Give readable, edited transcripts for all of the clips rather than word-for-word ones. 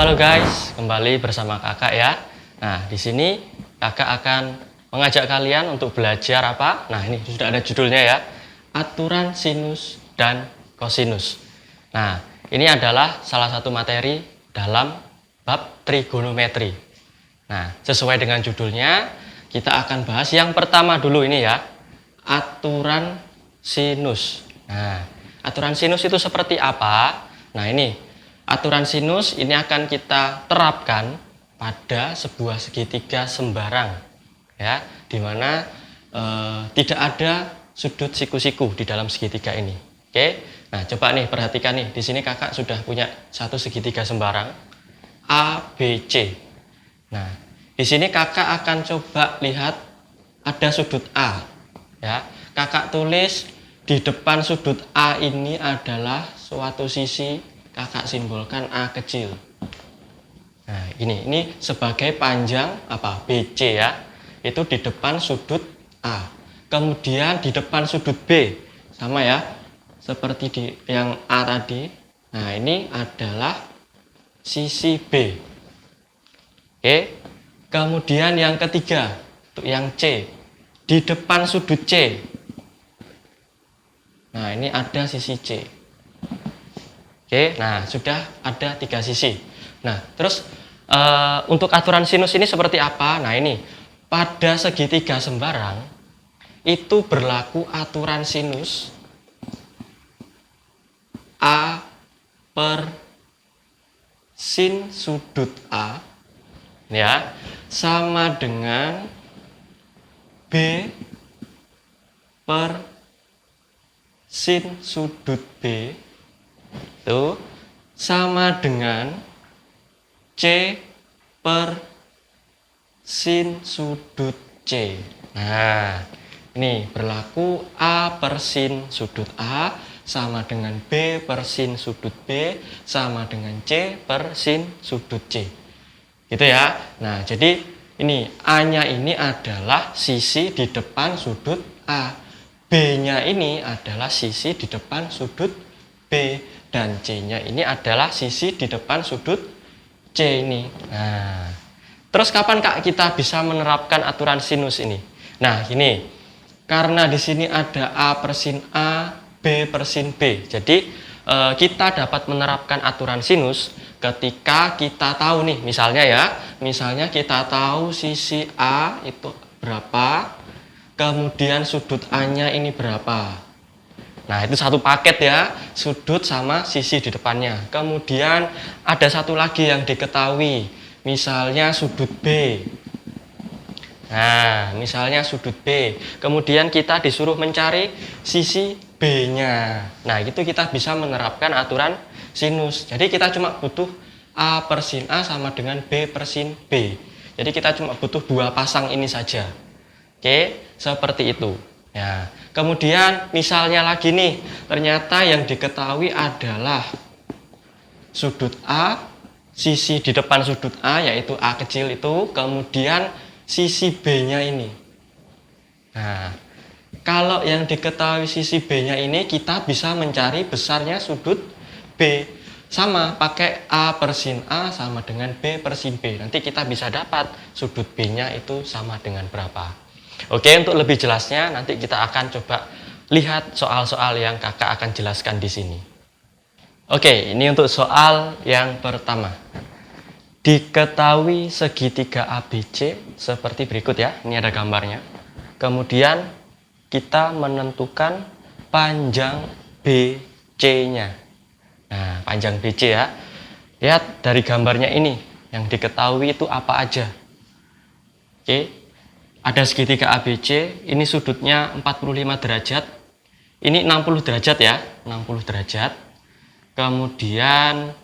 Halo guys, kembali bersama kakak ya. Nah, di sini kakak akan mengajak kalian untuk belajar apa? Nah, ini sudah ada judulnya ya. Aturan sinus dan kosinus. Nah, ini adalah salah satu materi dalam bab trigonometri. Nah, sesuai dengan judulnya, kita akan bahas yang pertama dulu ini ya. Aturan sinus. Nah, aturan sinus itu seperti apa? Nah, ini aturan sinus ini akan kita terapkan pada sebuah segitiga sembarang, ya, dimana tidak ada sudut siku-siku di dalam segitiga ini. Oke, nah coba nih perhatikan nih, di sini kakak sudah punya satu segitiga sembarang ABC. Nah, di sini kakak akan coba lihat ada sudut A, ya. Kakak tulis di depan sudut A ini adalah suatu sisi. Kakak simbolkan A kecil. Nah, ini sebagai panjang apa? BC ya. Itu di depan sudut A. Kemudian di depan sudut B. Sama ya. Seperti di yang A tadi. Nah, ini adalah sisi B. Oke. Kemudian yang ketiga, untuk yang C. Di depan sudut C. Nah, ini ada sisi C. Oke, nah sudah ada 3 sisi. Nah, terus untuk aturan sinus ini seperti apa? Nah, ini pada segitiga sembarang itu berlaku aturan sinus A per sin sudut A, ya, sama dengan B per sin sudut B itu sama dengan C per sin sudut C. Nah, ini berlaku A per sin sudut A sama dengan B per sin sudut B sama dengan C per sin sudut C. Gitu ya. Nah, jadi ini A-nya ini adalah sisi di depan sudut A. B-nya ini adalah sisi di depan sudut B. Dan C-nya ini adalah sisi di depan sudut C ini. Nah, terus kapan Kak kita bisa menerapkan aturan sinus ini? Nah, ini karena di sini ada A per sin A, B per sin B. Jadi kita dapat menerapkan aturan sinus ketika kita tahu nih, misalnya kita tahu sisi A itu berapa, kemudian sudut A-nya ini berapa. Nah, itu satu paket ya, sudut sama sisi di depannya. Kemudian ada satu lagi yang diketahui, misalnya sudut B. Nah, misalnya sudut B. Kemudian kita disuruh mencari sisi B-nya. Nah, itu kita bisa menerapkan aturan sinus. Jadi kita cuma butuh A per sin A sama dengan B per sin B. Jadi kita cuma butuh 2 pasang ini saja. Oke, seperti itu. Ya, kemudian misalnya lagi nih, ternyata yang diketahui adalah sudut A, sisi di depan sudut A yaitu A kecil itu, kemudian sisi B-nya ini. Nah, kalau yang diketahui sisi B-nya ini, kita bisa mencari besarnya sudut B. Sama, pakai A per sin A sama dengan B per sin B. Nanti kita bisa dapat sudut B-nya itu sama dengan berapa. Oke, untuk lebih jelasnya nanti kita akan coba lihat soal-soal yang kakak akan jelaskan di sini. Oke, ini untuk soal yang pertama. Diketahui segitiga ABC seperti berikut ya. Ini ada gambarnya. Kemudian kita menentukan panjang BC-nya. Nah, panjang BC ya. Lihat dari gambarnya ini, yang diketahui itu apa aja. Oke. Ada segitiga ABC, ini sudutnya 45 derajat, ini 60 derajat ya, 60 derajat. Kemudian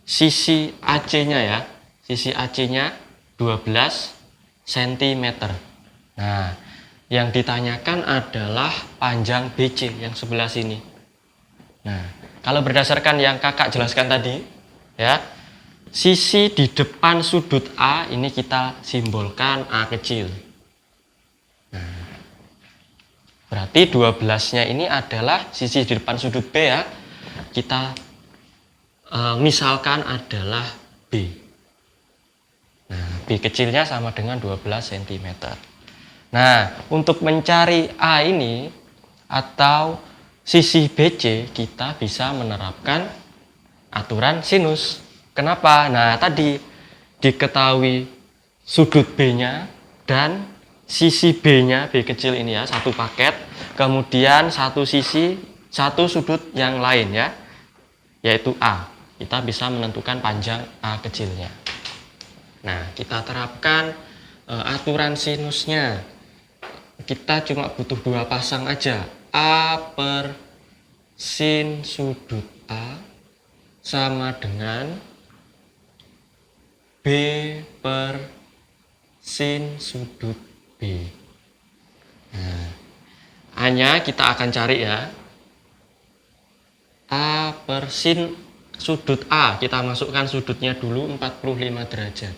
sisi AC-nya ya, sisi AC-nya 12 cm. Nah, yang ditanyakan adalah panjang BC yang sebelah sini. Nah, kalau berdasarkan yang kakak jelaskan tadi, ya, sisi di depan sudut A ini kita simbolkan A kecil. Nah, berarti 12-nya ini adalah sisi di depan sudut B ya. Kita misalkan adalah B. B kecilnya sama dengan 12 cm. Nah, untuk mencari A ini atau sisi BC, kita bisa menerapkan aturan sinus. Kenapa? Nah, tadi diketahui sudut B-nya dan sisi B-nya, B kecil ini ya, satu paket, kemudian satu sisi, satu sudut yang lain ya, yaitu A. Kita bisa menentukan panjang A kecilnya. Nah, kita terapkan aturan sinusnya. Kita cuma butuh dua pasang aja. A per sin sudut A sama dengan B per sin sudut B. Nah, A-nya kita akan cari ya. A per sin sudut A, kita masukkan sudutnya dulu 45 derajat.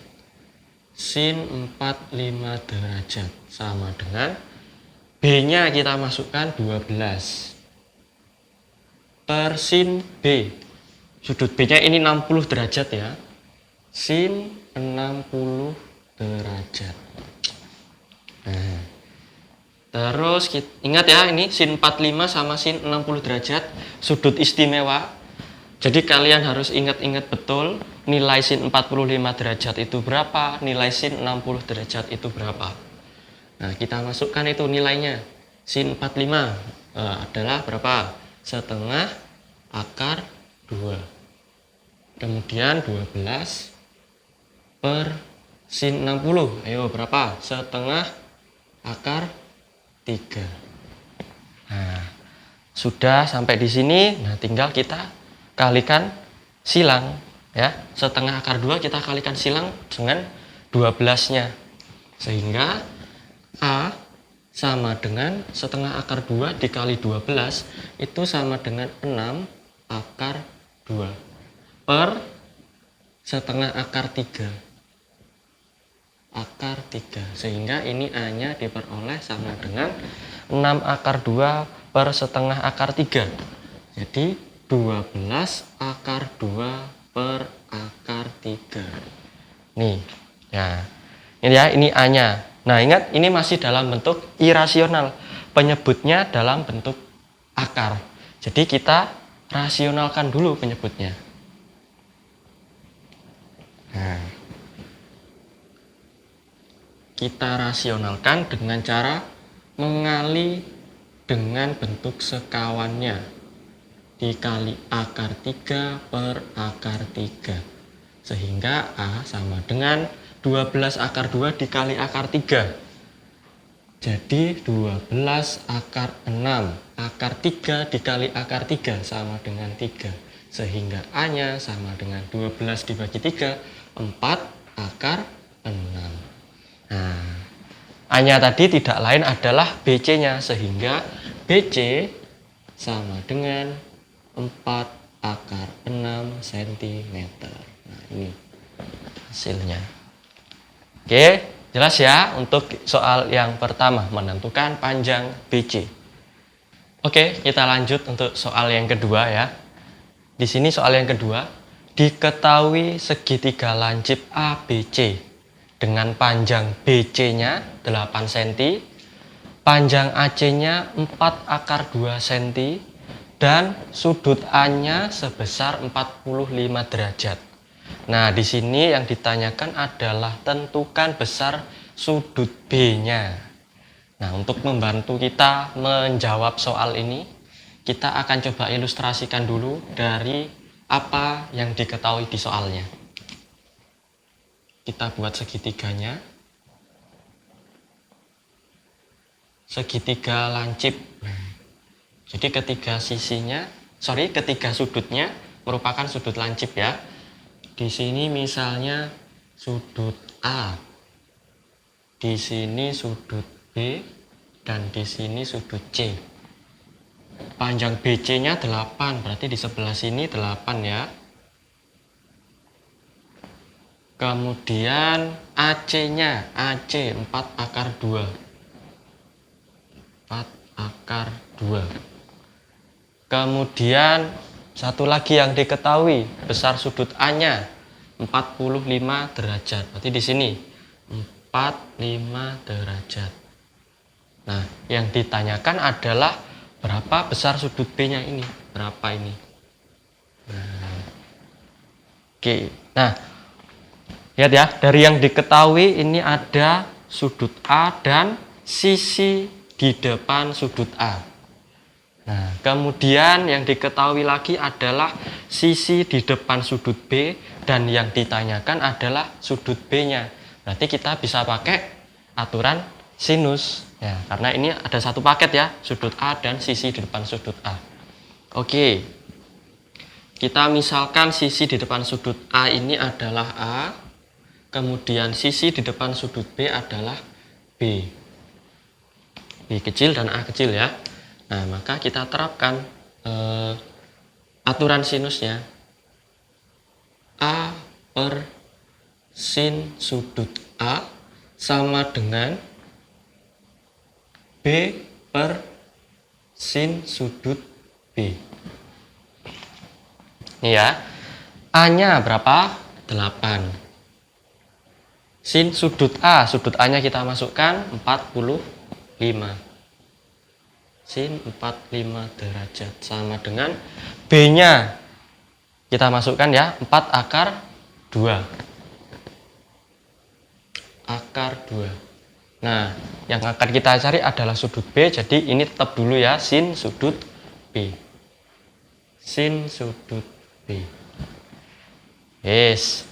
Sin 45 derajat sama dengan B-nya kita masukkan 12 per sin B. Sudut B-nya ini 60 derajat ya. Sin 60 derajat. Nah, terus ingat ya, ini sin 45 sama sin 60 derajat sudut istimewa. Jadi kalian harus ingat-ingat betul nilai sin 45 derajat itu berapa, nilai sin 60 derajat itu berapa. Nah, kita masukkan itu nilainya. Sin 45 adalah berapa? Setengah akar 2. Kemudian 12 per sin 60. Ayo berapa? Setengah akar 3. Nah, sudah sampai di sini. Nah, tinggal kita kalikan silang ya. Setengah akar 2 kita kalikan silang dengan 12-nya. Sehingga A sama dengan setengah akar 2 dikali 12 itu sama dengan 6 akar 2 per setengah akar 3. Akar 3, sehingga ini A-nya diperoleh sama dengan 6 akar 2 per setengah akar 3. Jadi 12 akar 2 per akar 3. Nih ya, ini ya, ini A-nya. Nah, ingat ini masih dalam bentuk irasional, penyebutnya dalam bentuk akar. Jadi kita rasionalkan dulu penyebutnya. Nah, kita rasionalkan dengan cara mengali dengan bentuk sekawannya dikali akar 3 per akar 3, sehingga A sama dengan 12 akar 2 dikali akar 3. Jadi 12 akar 6 akar 3 dikali akar 3 sama dengan 3, sehingga A-nya sama dengan 12 dibagi 3, 4 akar 6. Nah, A-nya tadi tidak lain adalah BC-nya, sehingga BC sama dengan 4 akar 6 cm. Nah, ini hasilnya. Oke, jelas ya untuk soal yang pertama, menentukan panjang BC. Oke, kita lanjut untuk soal yang kedua ya. Di sini soal yang kedua, diketahui segitiga lancip ABC dengan panjang BC-nya 8 cm, panjang AC-nya 4 akar 2 cm, dan sudut A-nya sebesar 45 derajat. Nah, di sini yang ditanyakan adalah tentukan besar sudut B-nya. Nah, untuk membantu kita menjawab soal ini, kita akan coba ilustrasikan dulu dari apa yang diketahui di soalnya. Kita buat segitiganya. Segitiga lancip. Jadi ketiga sudutnya merupakan sudut lancip ya. Di sini misalnya sudut A, di sini sudut B, dan di sini sudut C. Panjang BC-nya 8, berarti di sebelah sini 8 ya. Kemudian AC-nya, AC 4 akar 2. 4 akar 2. Kemudian satu lagi yang diketahui, besar sudut A-nya 45 derajat. Berarti di sini 45 derajat. Nah, yang ditanyakan adalah berapa besar sudut B-nya ini? Berapa ini? Nah, oke. Nah, lihat ya, dari yang diketahui ini ada sudut A dan sisi di depan sudut A. Nah, kemudian yang diketahui lagi adalah sisi di depan sudut B dan yang ditanyakan adalah sudut B-nya. Berarti kita bisa pakai aturan sinus ya, karena ini ada satu paket ya, sudut A dan sisi di depan sudut A. Oke. Kita misalkan sisi di depan sudut A ini adalah A, kemudian sisi di depan sudut B adalah B. B kecil dan A kecil ya. Nah, maka kita terapkan aturan sinusnya. A per sin sudut A sama dengan B per sin sudut B. Ini ya. A-nya berapa? 8. Sin sudut A-nya kita masukkan 45. Sin 45 derajat sama dengan B-nya kita masukkan ya, 4 akar 2. Akar 2. Nah, yang akan kita cari adalah sudut B, jadi ini tetap dulu ya, sin sudut B. Sin sudut B. Yes.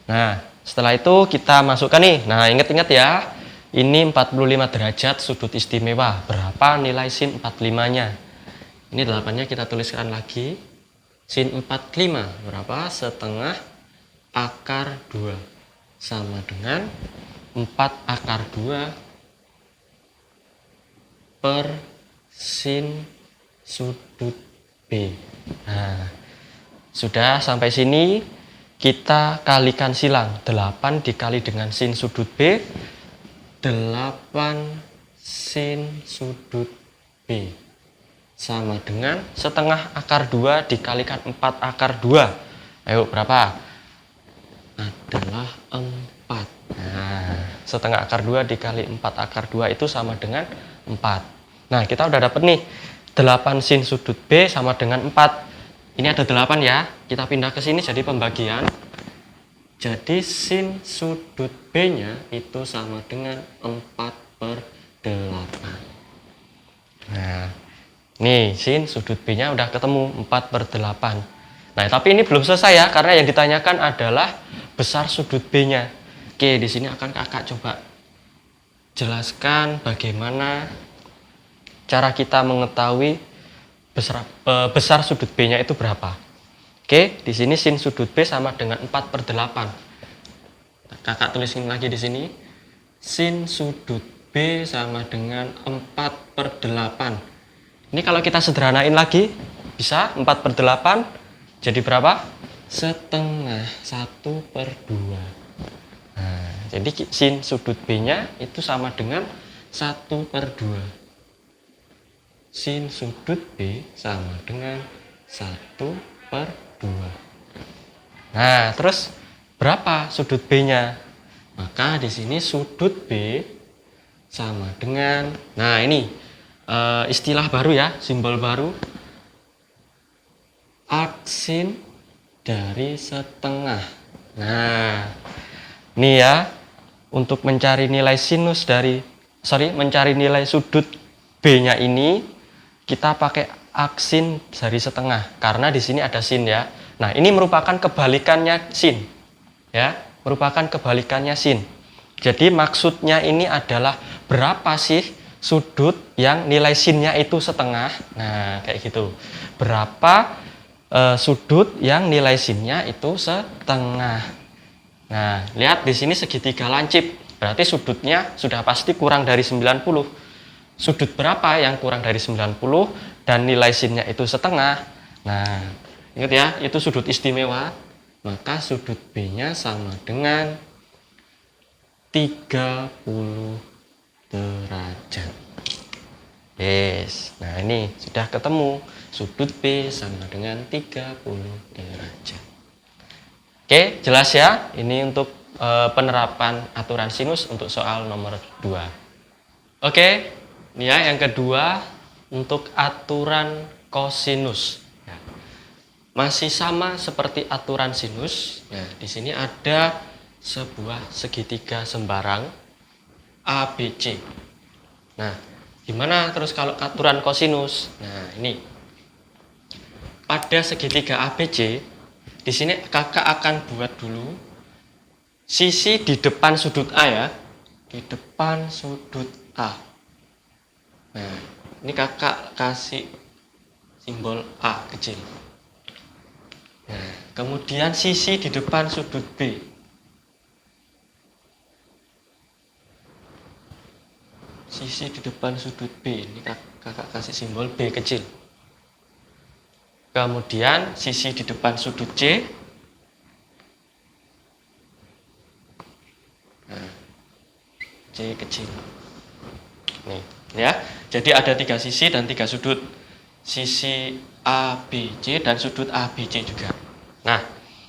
Nah, setelah itu kita masukkan nih. Nah, ingat-ingat ya, ini 45 derajat sudut istimewa. Berapa nilai sin 45-nya? Ini 8-nya kita tuliskan lagi. Sin 45 berapa? Setengah akar 2 sama dengan 4 akar 2 per sin sudut B. Nah, sudah sampai sini kita kalikan silang. 8 dikali dengan sin sudut B, 8 sin sudut B sama dengan setengah akar 2 dikalikan 4 akar 2. Ayo berapa? Adalah 4. Nah, setengah akar 2 dikali 4 akar 2 itu sama dengan 4. Nah, kita udah dapet nih 8 sin sudut B sama dengan 4. Ini ada 8 ya. Kita pindah ke sini jadi pembagian. Jadi sin sudut B-nya itu sama dengan 4/8. Nah, nih sin sudut B-nya udah ketemu 4/8. Nah, tapi ini belum selesai ya, karena yang ditanyakan adalah besar sudut B-nya. Oke, di sini akan kakak coba jelaskan bagaimana cara kita mengetahui besar sudut B-nya itu berapa. Oke, di sini sin sudut B sama dengan 4/8. Kakak tulisin lagi di sini. Sin sudut B sama dengan 4/8. Ini kalau kita sederhanain lagi, bisa 4/8 jadi berapa? Setengah 1/2. Nah, jadi sin sudut B-nya itu sama dengan 1/2. Sin sudut B sama dengan 1/2. Nah, terus berapa sudut B-nya? Maka di sini sudut B sama dengan, nah ini istilah baru ya, simbol baru, arcsin dari setengah. Nah, ini ya, untuk mencari nilai sinus mencari nilai sudut B-nya ini, kita pakai aksin dari setengah, karena di sini ada sin ya. Nah, ini merupakan kebalikannya sin. Ya, merupakan kebalikannya sin. Jadi maksudnya ini adalah berapa sih sudut yang nilai sinnya itu setengah. Nah, kayak gitu. Berapa sudut yang nilai sinnya itu setengah. Nah, lihat di sini segitiga lancip. Berarti sudutnya sudah pasti kurang dari 90. Sudut berapa yang kurang dari 90 dan nilai sinnya itu setengah. Nah, ingat ya, itu sudut istimewa. Maka sudut B-nya sama dengan 30 derajat. Yes. Nah, ini sudah ketemu. Sudut B sama dengan 30 derajat. Oke, jelas ya? Ini untuk penerapan aturan sinus untuk soal nomor 2. Oke, ini ya yang kedua untuk aturan kosinus. Ya. Masih sama seperti aturan sinus. Nah, di sini ada sebuah segitiga sembarang ABC. Nah, gimana terus kalau aturan kosinus? Nah, ini pada segitiga ABC, di sini kakak akan buat dulu sisi di depan sudut A ya, di depan sudut A. Nah, ini kakak kasih simbol A kecil. Nah, kemudian sisi di depan sudut B. Sisi di depan sudut B, ini kakak kasih simbol B kecil. Kemudian sisi di depan sudut C. Nah, C kecil. Nih, ya. Jadi ada 3 sisi dan 3 sudut. Sisi ABC dan sudut ABC juga. Nah,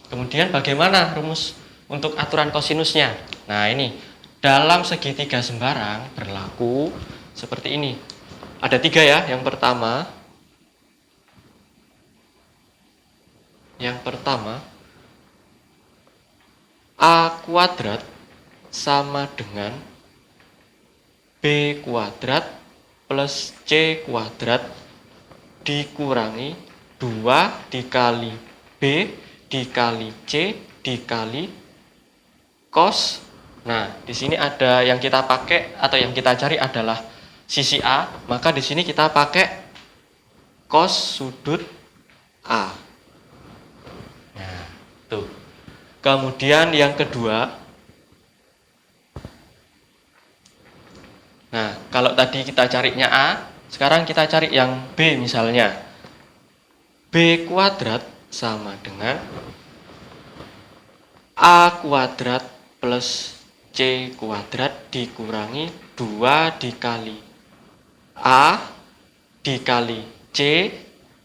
kemudian bagaimana rumus untuk aturan kosinusnya? Nah, ini dalam segitiga sembarang berlaku seperti ini. Ada 3 ya. Yang pertama A kuadrat sama dengan B kuadrat plus C kuadrat dikurangi 2 dikali B dikali C dikali cos. Nah, di sini ada yang kita pakai atau yang kita cari adalah sisi A, maka di sini kita pakai cos sudut A. Nah, tuh. Kemudian yang kedua, nah, kalau tadi kita carinya A, sekarang kita cari yang B misalnya. B kuadrat sama dengan A kuadrat plus C kuadrat dikurangi 2 dikali A dikali C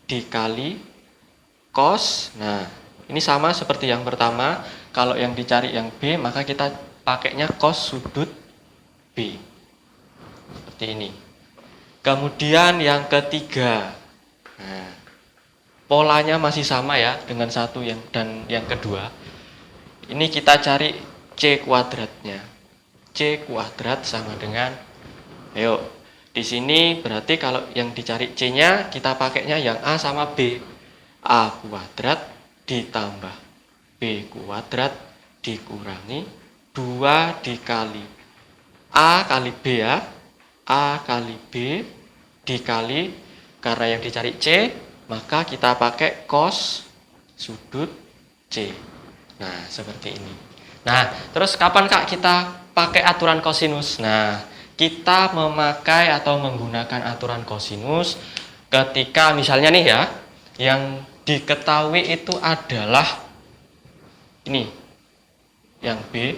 dikali cos. Nah, ini sama seperti yang pertama. Kalau yang dicari yang B, maka kita pakainya cos sudut B. Seperti ini. Kemudian yang ketiga. Nah, polanya masih sama ya dengan satu dan yang kedua. Ini kita cari C kuadratnya. C kuadrat sama dengan, ayo, di sini berarti kalau yang dicari C-nya kita pakainya yang A sama B. A kuadrat ditambah B kuadrat dikurangi 2 dikali A kali B ya. A kali B dikali, karena yang dicari C, maka kita pakai cos sudut C. Nah, seperti ini. Nah, terus kapan Kak kita pakai aturan kosinus? Nah, kita memakai atau menggunakan aturan kosinus ketika misalnya nih ya, yang diketahui itu adalah ini, yang B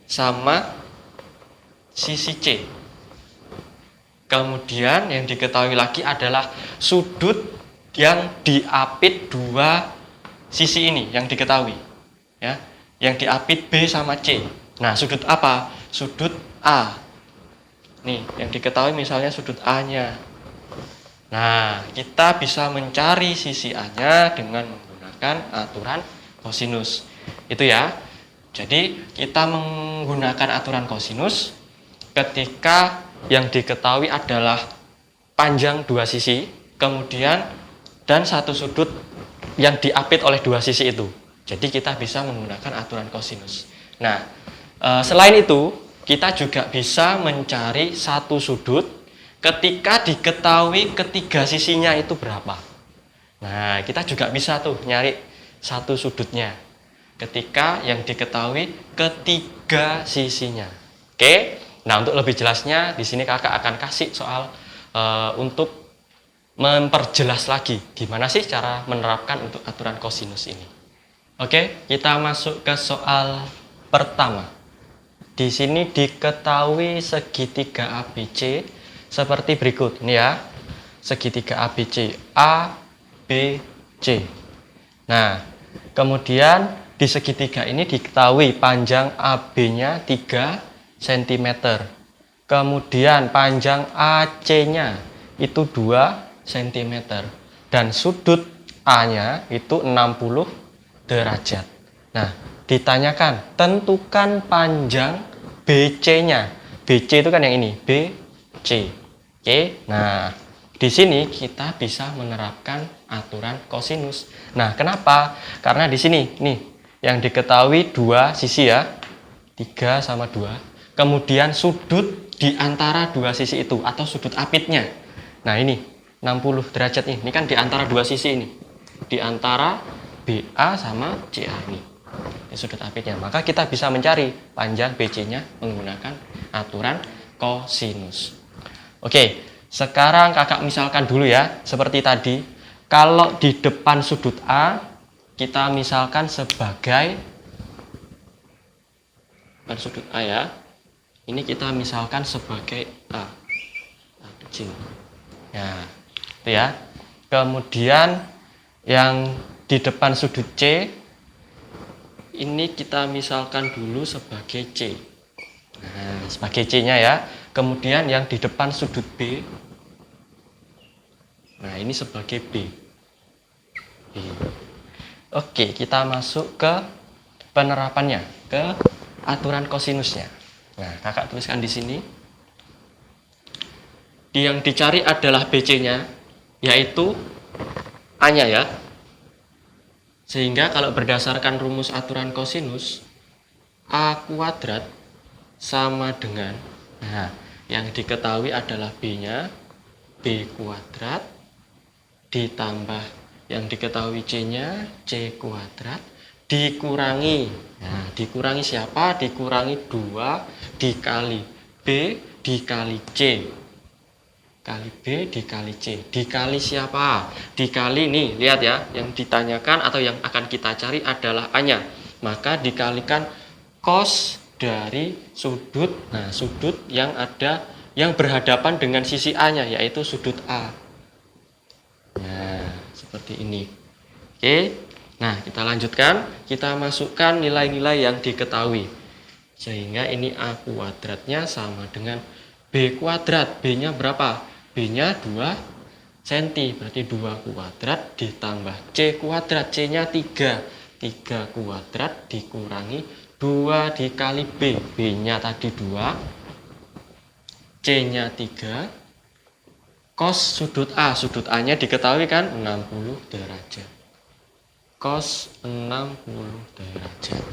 sama sisi C. Kemudian yang diketahui lagi adalah sudut yang diapit 2 sisi ini yang diketahui. Ya, yang diapit B sama C. Nah, sudut apa? Sudut A. Nih, yang diketahui misalnya sudut A-nya. Nah, kita bisa mencari sisi A-nya dengan menggunakan aturan kosinus. Itu ya. Jadi, kita menggunakan aturan kosinus ketika yang diketahui adalah panjang 2 sisi, kemudian dan satu sudut yang diapit oleh 2 sisi itu. Jadi, kita bisa menggunakan aturan kosinus. Nah, selain itu, kita juga bisa mencari satu sudut ketika diketahui ketiga sisinya itu berapa. Nah, kita juga bisa tuh nyari satu sudutnya ketika yang diketahui ketiga sisinya. Oke. Nah, untuk lebih jelasnya di sini kakak akan kasih soal untuk memperjelas lagi gimana sih cara menerapkan untuk aturan kosinus ini. Oke, kita masuk ke soal pertama. Di sini diketahui segitiga ABC seperti berikut. Ini ya, segitiga ABC A, B, C. Nah, kemudian di segitiga ini diketahui panjang AB-nya 3 cm. Kemudian panjang AC-nya itu 2 cm. Dan sudut A-nya itu 60 derajat. Nah, ditanyakan tentukan panjang BC-nya. BC itu kan yang ini, BC. Oke. Nah, di sini kita bisa menerapkan aturan kosinus. Nah, kenapa? Karena di sini nih yang diketahui dua sisi ya. 3 sama 2. Kemudian sudut di antara dua sisi itu atau sudut apitnya. Nah, ini 60 derajat nih. Ini kan di antara dua sisi ini. Di antara BA sama CA ini. Ini sudut apitnya. Maka kita bisa mencari panjang BC-nya menggunakan aturan kosinus. Oke, sekarang kakak misalkan dulu ya. Seperti tadi, kalau di depan sudut A, kita misalkan sebagai depan sudut A ya. Ini kita misalkan sebagai A kecil. Ya, itu ya. Kemudian yang di depan sudut C, ini kita misalkan dulu sebagai C. Nah, sebagai C-nya ya. Kemudian yang di depan sudut B, nah ini sebagai B. Oke, kita masuk ke penerapannya, ke aturan kosinusnya. Nah, kakak tuliskan di sini. Yang dicari adalah BC-nya, yaitu A-nya ya. Sehingga kalau berdasarkan rumus aturan kosinus, A kuadrat sama dengan, nah, yang diketahui adalah B-nya, B kuadrat, ditambah yang diketahui C-nya, C kuadrat, dikurangi. Nah, dikurangi siapa? Dikurangi 2 dikali B dikali C. Kali B dikali C. Dikali siapa? Dikali nih, lihat ya, yang ditanyakan atau yang akan kita cari adalah A-nya. Maka dikalikan cos dari sudut, nah sudut yang ada yang berhadapan dengan sisi A-nya, yaitu sudut A. Nah, seperti ini. Oke. Nah, kita lanjutkan, kita masukkan nilai-nilai yang diketahui. Sehingga ini A kuadratnya sama dengan B kuadrat. B-nya berapa? B-nya 2 cm, berarti 2 kuadrat ditambah C kuadrat. C-nya 3. 3 kuadrat dikurangi 2 dikali B. B-nya tadi 2. C-nya 3. Cos sudut A. Sudut A-nya diketahui kan 60 derajat. Cos 60 derajat.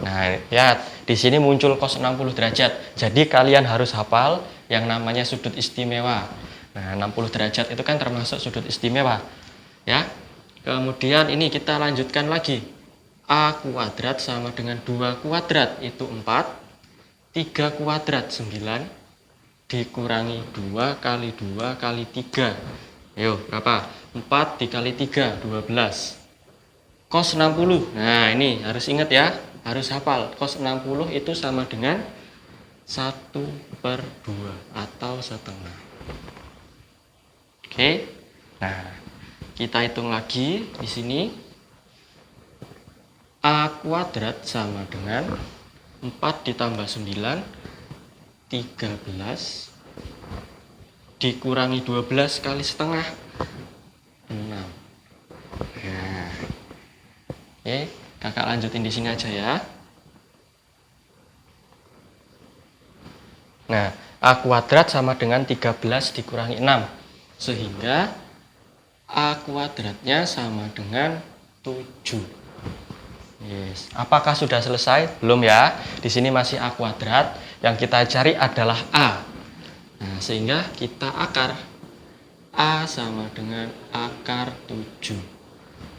Nah, lihat, di sini muncul cos 60 derajat. Jadi kalian harus hafal yang namanya sudut istimewa. Nah, 60 derajat itu kan termasuk sudut istimewa. Ya. Kemudian ini kita lanjutkan lagi. A kuadrat sama dengan 2 kuadrat itu 4. 3 kuadrat 9 dikurangi 2 kali 2 kali 3. Ayo, berapa? 4 dikali 3, 12. Cos 60. Nah, ini harus ingat ya. Harus hafal. Cos 60 itu sama dengan 1/2 atau setengah. Oke. Nah, kita hitung lagi di sini. A kuadrat sama dengan 4 ditambah 9, 13 dikurangi 12 kali setengah, 6. Nah, oke, kakak lanjutin di sini aja ya. Nah, A kuadrat sama dengan 13 dikurangi 6. Sehingga A kuadratnya sama dengan 7. Yes. Apakah sudah selesai? Belum ya. Di sini masih A kuadrat. Yang kita cari adalah A. Nah, sehingga kita akar. A sama dengan akar 7.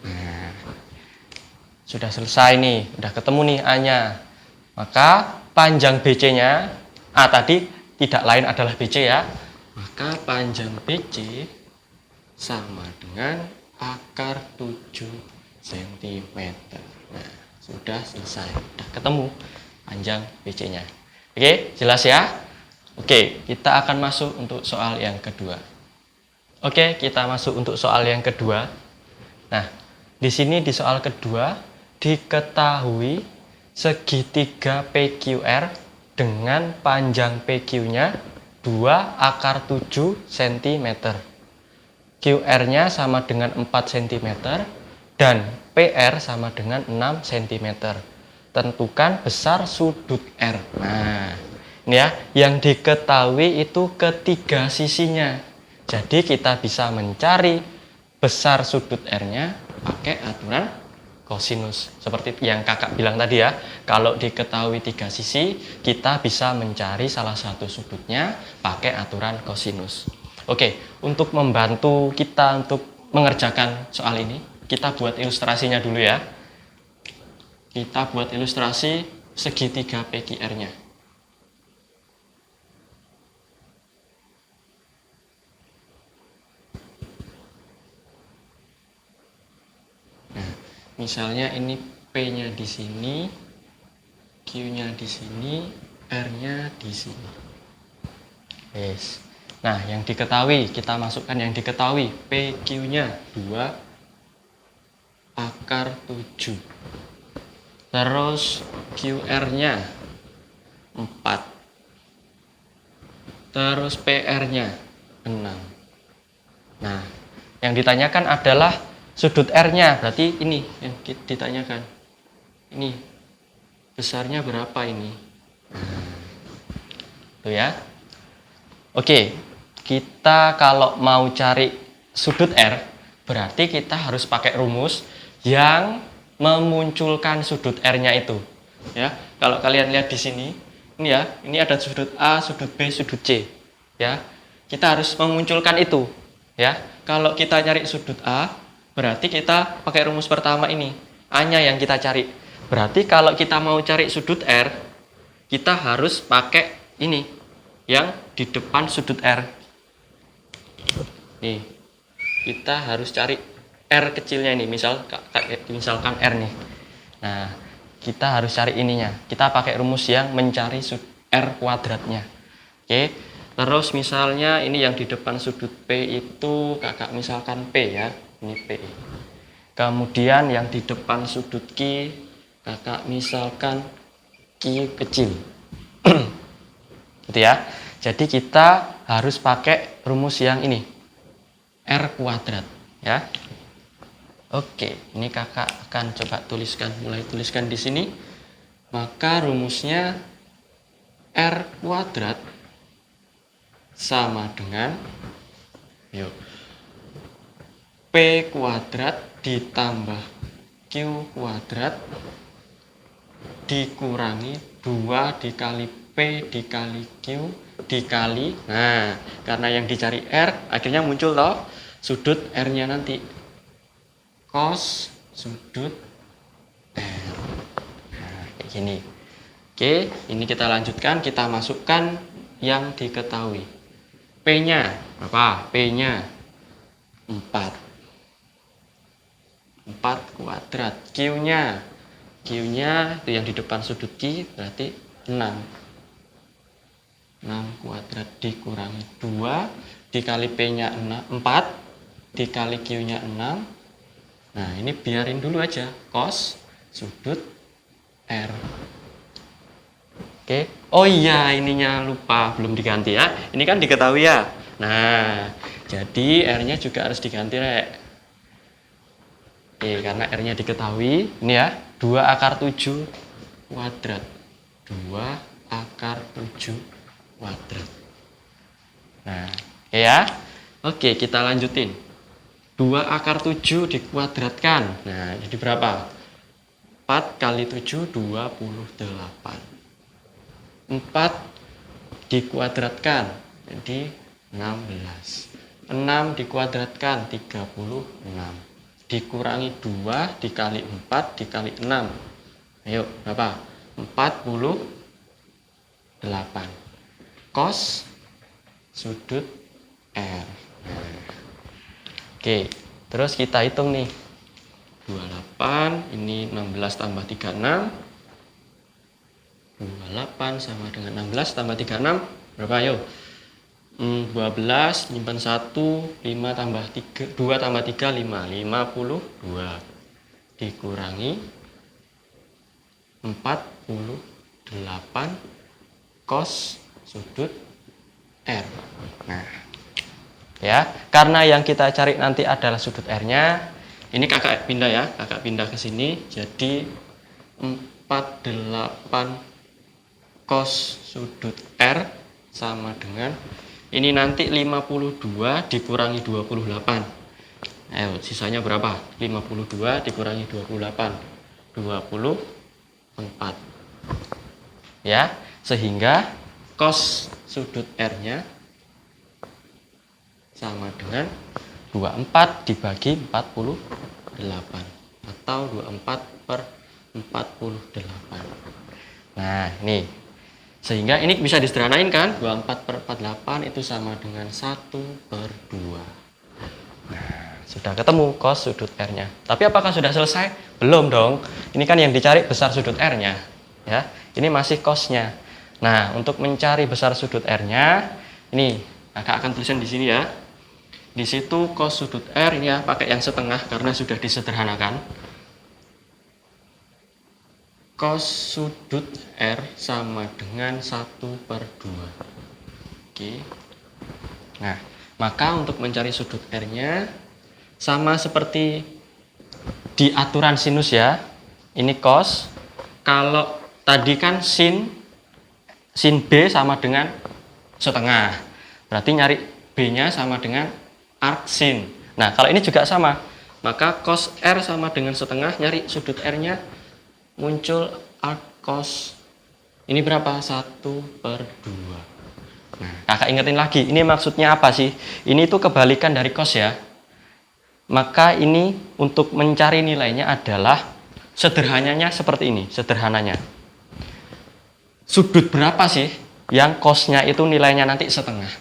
Nah, sudah selesai nih. Udah ketemu nih A-nya. Maka panjang BC-nya, A tadi tidak lain adalah BC ya. Maka panjang BC sama dengan akar 7 cm. Nah, sudah selesai. Sudah ketemu panjang BC-nya. Oke, jelas ya? Oke, kita akan masuk untuk soal yang kedua. Oke, kita masuk untuk soal yang kedua. Nah, di sini di soal kedua diketahui segitiga PQR dengan panjang PQ-nya 2 akar 7 cm. QR-nya sama dengan 4 cm dan PR sama dengan 6 cm. Tentukan besar sudut R. Nah, ini ya, yang diketahui itu ketiga sisinya. Jadi kita bisa mencari besar sudut R-nya pakai aturan kosinus. Seperti yang kakak bilang tadi ya, kalau diketahui tiga sisi, kita bisa mencari salah satu sudutnya pakai aturan kosinus. Oke, untuk membantu kita untuk mengerjakan soal ini, kita buat ilustrasinya dulu ya. Kita buat ilustrasi segitiga PQR-nya. Nah, misalnya ini P-nya di sini, Q-nya di sini, R-nya di sini. Yes. Nah, yang diketahui, kita masukkan yang diketahui. PQ-nya 2 akar 7. Terus QR-nya 4. Terus PR-nya 6. Nah, yang ditanyakan adalah sudut R-nya. Berarti ini yang ditanyakan. Ini besarnya berapa ini? Tuh ya. Oke, kita kalau mau cari sudut R, berarti kita harus pakai rumus yang memunculkan sudut R-nya itu. Ya, kalau kalian lihat di sini, ini ya, ini ada sudut A, sudut B, sudut C. Ya, kita harus memunculkan itu. Ya, kalau kita nyari sudut A, berarti kita pakai rumus pertama ini, A-nya yang kita cari. Berarti kalau kita mau cari sudut R, kita harus pakai ini, yang di depan sudut R. Nih, kita harus cari R kecilnya ini, misalkan R nih. Nah, kita harus cari ininya. Kita pakai rumus yang mencari R kuadratnya. Oke. Terus misalnya ini yang di depan sudut P itu kakak misalkan P ya. Ini P. Kemudian yang di depan sudut Q kakak misalkan Q kecil. Gitu ya. Jadi kita harus pakai rumus yang ini. R kuadrat ya. Oke, ini kakak akan coba mulai tuliskan di sini. Maka rumusnya R kuadrat sama dengan P kuadrat ditambah Q kuadrat dikurangi 2 dikali P dikali Q dikali. Nah, karena yang dicari R, akhirnya muncul loh sudut R-nya nanti. Cos sudut R. Nah, kayak gini. Oke, ini kita lanjutkan, kita masukkan yang diketahui. P-nya berapa? P-nya 4. 4 kuadrat. Q-nya itu yang di depan sudut Q berarti 6. 6 kuadrat dikurangi 2 dikali P-nya 4 dikali Q-nya 6. Nah, ini biarin dulu aja, cos sudut R. Oke. Oh iya, ininya lupa, belum diganti ya. Ini kan diketahui ya. Nah, jadi R-nya juga harus diganti, Rek. Oke, karena R-nya diketahui, ini ya, 2 akar 7 kuadrat. 2 akar 7 kuadrat. Nah, oke ya. Oke, kita lanjutin. 2 akar 7 dikuadratkan. Nah, jadi berapa? 4 kali 7, 28. 4 dikuadratkan, jadi 16. 6 dikuadratkan, 36. Dikurangi 2 dikali 4 dikali 6. Ayo, berapa? 48. Cos sudut R. Oke, terus kita hitung nih. 28, ini 16 tambah 36. 28 sama dengan 16 tambah 36. Berapa ayo? 12, nyimpan 1, 5 tambah 3, 2 tambah 3, 5. 52. Dikurangi 48 cos sudut R. Nah, ya, karena yang kita cari nanti adalah sudut R-nya. Ini kakak pindah ya, kakak pindah ke sini. Jadi 48 cos sudut R sama dengan ini nanti 52 dikurangi 28. Ayo, sisanya berapa? 52 dikurangi 28. 24. Ya, sehingga cos sudut R-nya sama dengan 24 dibagi 48 atau 24/48. Nah, ini. Sehingga ini bisa disederhanain kan? 24/48 itu sama dengan 1/2. Nah, sudah ketemu cos sudut R-nya. Tapi apakah sudah selesai? Belum dong. Ini kan yang dicari besar sudut R-nya. Ya, ini masih cos-nya. Nah, untuk mencari besar sudut R-nya, ini kakak akan tulisan di sini ya. Di situ cos sudut R ini ya, pakai yang setengah karena sudah disederhanakan. Cos sudut R sama dengan 1/2. Oke. Nah, maka untuk mencari sudut R-nya sama seperti di aturan sinus ya. Ini cos. Kalau tadi kan sin B sama dengan setengah. Berarti nyari B-nya sama dengan arc sin. Nah, kalau ini juga sama. Maka cos R sama dengan setengah, nyari sudut R-nya muncul arc cos. Ini berapa? 1/2. Nah, kakak ingetin lagi, ini maksudnya apa sih? Ini tuh kebalikan dari cos ya. Maka ini untuk mencari nilainya adalah sederhananya seperti ini, sederhananya. Sudut berapa sih yang cosnya itu nilainya nanti setengah?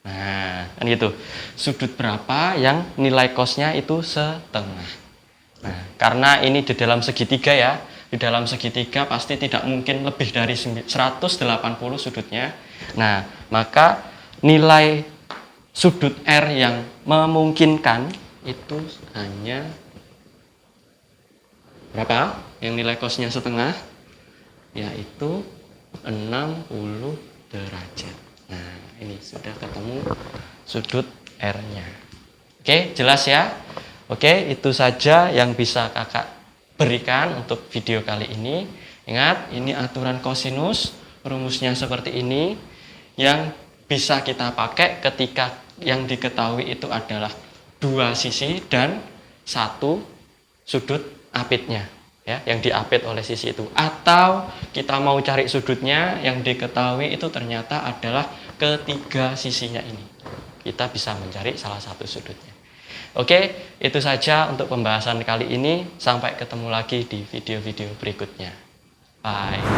Nah, kan gitu. Sudut berapa yang nilai cosnya itu setengah. Nah, karena ini di dalam segitiga ya. Di dalam segitiga pasti tidak mungkin lebih dari 180 sudutnya. Nah, maka nilai sudut R yang memungkinkan itu hanya berapa? Yang nilai cosnya setengah, yaitu 60 derajat. Nah, ini sudah ketemu sudut R-nya. Oke, jelas ya? Oke, itu saja yang bisa kakak berikan untuk video kali ini. Ingat, ini aturan kosinus, rumusnya seperti ini, yang bisa kita pakai ketika yang diketahui itu adalah dua sisi dan satu sudut apitnya. Ya, yang diapit oleh sisi itu, atau kita mau cari sudutnya yang diketahui itu ternyata adalah ketiga sisinya ini, kita bisa mencari salah satu sudutnya. Oke, itu saja untuk pembahasan kali ini. Sampai ketemu lagi di video-video berikutnya. Bye.